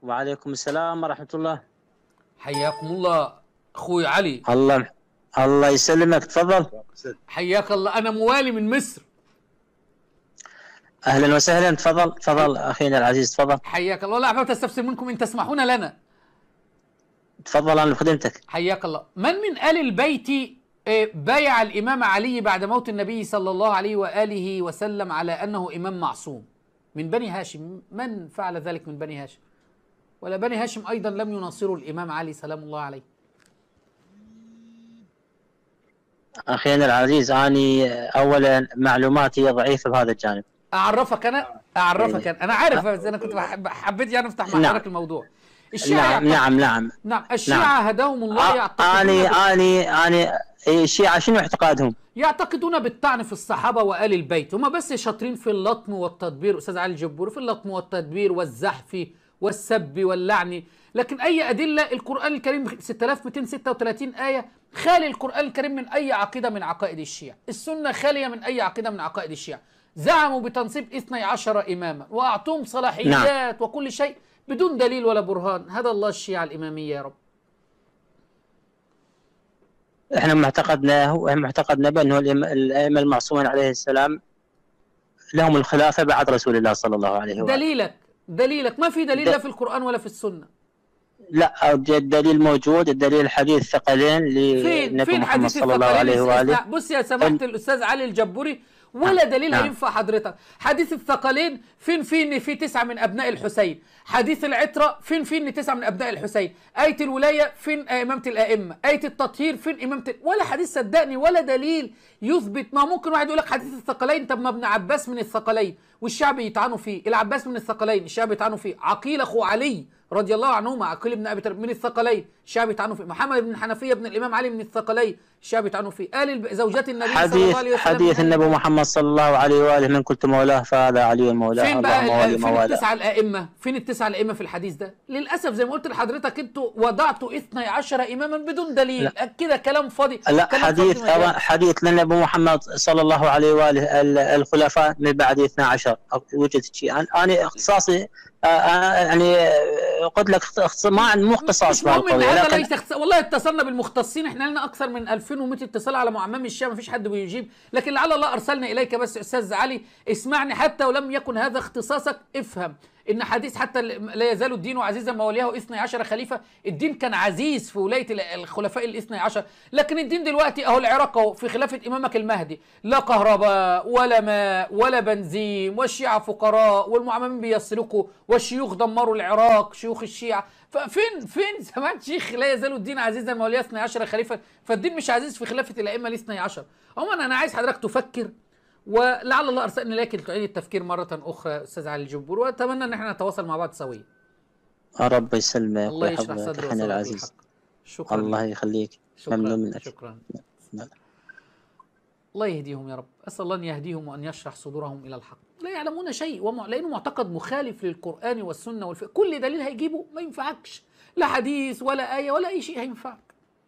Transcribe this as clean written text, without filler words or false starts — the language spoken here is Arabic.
وعليكم السلام ورحمة الله. حياكم الله اخوي علي. الله يسلمك، تفضل. حياك الله، انا موالي من مصر. اهلا وسهلا، تفضل اخينا العزيز، تفضل. حياك الله، لا احببت استفسر منكم ان تسمحون لنا. تفضل، انا بخدمتك. حياك الله. من آل البيت بايع الامام علي بعد موت النبي صلى الله عليه واله وسلم على انه امام معصوم من بني هاشم؟ من فعل ذلك من بني هاشم؟ ولا بني هاشم ايضا لم يناصروا الامام علي سلام الله عليه؟ اخينا العزيز، اني اولا معلوماتي ضعيفة بهذا الجانب. اعرفك انا انا عارف، بس انا كنت حبيت يعني افتح مع حضرتك الموضوع. الشيعة نعم الشيعة هداهم الله يعتقدون اني الشيعة شنو اعتقادهم؟ يعتقدون بالطعن في الصحابة وآل البيت. هم بس شاطرين في اللطم والتدبير، أستاذ علي الجبوري، في اللطم والتدبير والزحف والسب واللعن، لكن أي أدلة؟ القرآن الكريم 6236 آية خالي القرآن الكريم من أي عقيدة من عقائد الشيعة. السنة خالية من أي عقيدة من عقائد الشيعة. زعموا بتنصيب 12 إماما وأعطوهم صلاحيات وكل شيء بدون دليل ولا برهان. هذا الله الشيعة الإمامية يا رب. احنا معتقدنا بانه الائمه المعصومين عليه السلام لهم الخلافه بعد رسول الله صلى الله عليه واله. دليلك ما في دليل لا في القرآن ولا في السنة. لا، الدليل موجود، الدليل حديث الثقلين للنبي محمد صلى الله عليه واله. بص يا سماحة الأستاذ علي الجبوري، ولا دليل هينفع حضرتك. حديث الثقلين فين ان في 9 من ابناء الحسين. حديث العترة فين ان 9 من ابناء الحسين. آية الولاية فين امامة الائمة. آية التطهير فين امامة ولا حديث صدقني ولا دليل يثبت. ما ممكن واحد يقول لك حديث الثقلين، طب ما ابن عباس من الثقلين والشعب يطعنوا فيه. العباس من الثقلين الشعب يطعنوا فيه. عقيل اخو علي رضي الله عنهما، عقيل بن ابي طالب من الثقلين الشعب يطعنوا فيه. محمد بن حنفية بن الامام علي من الثقلين الشعب يطعنوا فيه. زوجات النبي صلى الله عليه وسلم. حديث النبي محمد صلى الله عليه واله من كنت مولاه فهذا علي مولاه. فين بقى فين التسعة الائمه؟ فين التسعة الائمه في الحديث ده؟ للاسف زي ما قلت لحضرتك انتوا وضعتوا 12 اماما بدون دليل، كده كلام فاضي. لا، حديث للنبي محمد صلى الله عليه واله الخلفاء من بعد 12 وجد شيء. انا اختصاصي يعني قلت لك مو اختصاص في القضيه، لكن والله اتصلنا بالمختصين، احنا لنا اكثر من 2100 اتصال على معمم الشام، ما فيش حد بيجيب، لكن لعل الله ارسلنا اليك. بس استاذ علي اسمعني، حتى ولم يكن هذا اختصاصك افهم ان حديث حتى لا يزال الدين عزيزا ما وليه 12 خليفه. الدين كان عزيز في ولايه الخلفاء ال 12، لكن الدين دلوقتي اهو العراق اهو في خلافه امامك المهدي لا كهرباء ولا ماء ولا بنزين، والشيعه فقراء والمعممين بيسلكوا، والشيوخ دمروا العراق شيوخ الشيعه. فين سمعت شيخ لا يزال الدين عزيزا ما وليه 12 خليفه؟ فالدين مش عزيز في خلافه الائمه ال 12. عموما انا عايز حضرتك تفكر، ولعل الله ارسلني لك تعيد التفكير مره اخرى استاذ علي الجبور، واتمنى ان احنا نتواصل مع بعض سويا. رب يسلمك الله يشرح صدرك العزيز. شكرا، الله يخليك، ممنون منك. شكرا. الله يهديهم يا رب، اسال الله ان يهديهم وان يشرح صدورهم الى الحق. لا يعلمون شيء لانه معتقد مخالف للقران والسنه كل دليل هيجيبه ما ينفعكش، لا حديث ولا ايه ولا اي شيء هينفعك.